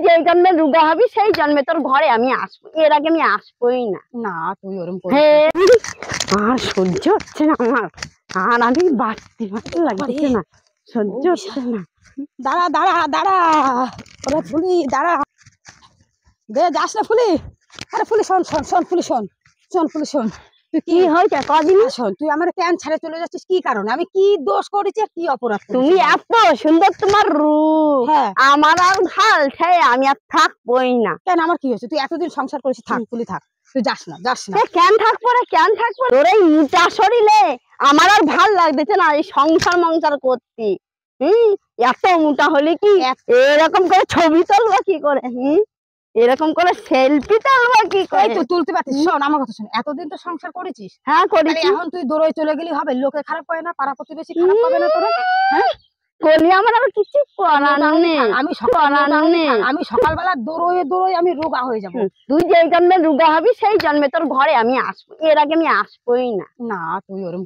যেই জন্মে রোগা হবি সেই জন্মে তোর ঘরে আমি আসবো, এর আগে আমি আসবোই না। না তুই ওরম আর সহ্য হচ্ছে না আমার, আর আমি বাঁচতে লাগছে না, সহ্য হচ্ছে না। দাঁড়া দাঁড়া দাঁড়া, ওরে ফুলি দাঁড়া, দে যাস না ফুলি। আরে ফুলি শোন শোন শোন ফুলি শোন শোন ফুলি শোন, তুই কি হয়েছে কদিন? শোন, তুই আমার কেন ছেড়ে চলে যাচ্ছিস কি কারণে? আমি কি দোষ করেছি আর কি অপরাধ করেছি? তুমি এত সুন্দর তোমার রূপ, হ্যাঁ আমার আর ভাল ঠাই আমি আর থাকবোই না। কেন আমার কি হয়েছে? তুই এতদিন সংসার করেছিস, থাক ফুলি থাক, তুই যাস না যাস না। কেন থাকবো রে, কেন থাকবো? তোর এই মোটা শরীরে আমার আর ভাল লাগতেছে না এই সংসার মংসার করতে। এত মোটা হলে কি এরকম করে ছবি তুলবা কি করে? এরকম করে সেলফি তুলবা কি করে? তুই তুলতে পারছিস? শোন আমার কথা শোন, এতদিন তো সংসার করেছিস। হ্যাঁ করেছি। এখন তুই দৌড়ে চলে গেলি হবে? লোকে খারাপ পায় না? পাড়া প্রতিবেশী খারাপ পাবে না তোরা? হ্যাঁ কলি আমার আর কিছু করার নেই, আমি সকালবেলা দৌড়ে দৌড়ে আমি রোগা হয়ে যাবো। তুই যেই জন্মে রোগা হবি সেই জন্মে তোর ঘরে আমি আসবো, এর আগে আমি আসবোই না। না তুই ওরম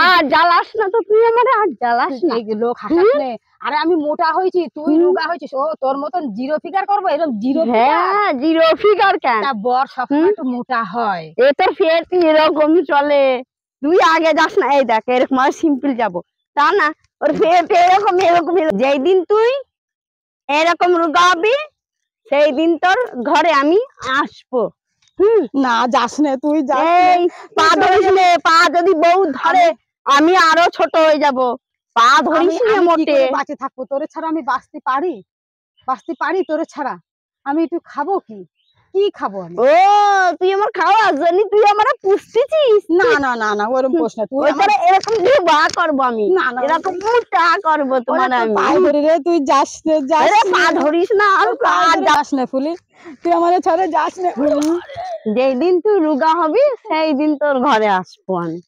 আর জ্বালাস না তো, তুই আমার আর জ্বালাস না। লোক হাসালে আরে আমি মোটা হয়েছি, তুই রোগা হয়েছিস। ও তোর মতন জিরো ফিগার করবো? এরকম জিরো জিরো ফিগার কেন? বর সবসময় একটু মোটা হয়। এ তোর ফেট এরকম চলে, তুই আগে যাস না। এই দেখ এরকম সিম্পল যাবো তা না, ওর ফেট এরকম এরকম। যেই দিন তুই এরকম রোগা হবি সেই দিন তোর ঘরে আমি আসবো। না যাস না তুই, পা ধরিস নে, পা যদি বউ ধরে আমি আরো ছোট হয়ে যাব। পা ধরিস নে মোটে। বাঁচে থাকবো তোরে ছাড়া? আমি বাঁচতে পারি? বাঁচতে পারি তোরে ছাড়া? আমি একটু খাবো কি? কি খাবো আমি? ও তুই আমার খাওয়ার জন্য তুই আমার পুষতেছিস? না না না না ওরকম প্রশ্ন, তুই এরকম বা করবো আমি, এরকম মোটা করবো তোমার আমি। পা ধরি রে, তুই যাস না, পা ধরিস না, আর যাস না ফুলি, তুই আমাদের ছেড়ে যাস না। যেই দিন তুই রোগা হবি সেই দিন তোর ঘরে আসবো আমি।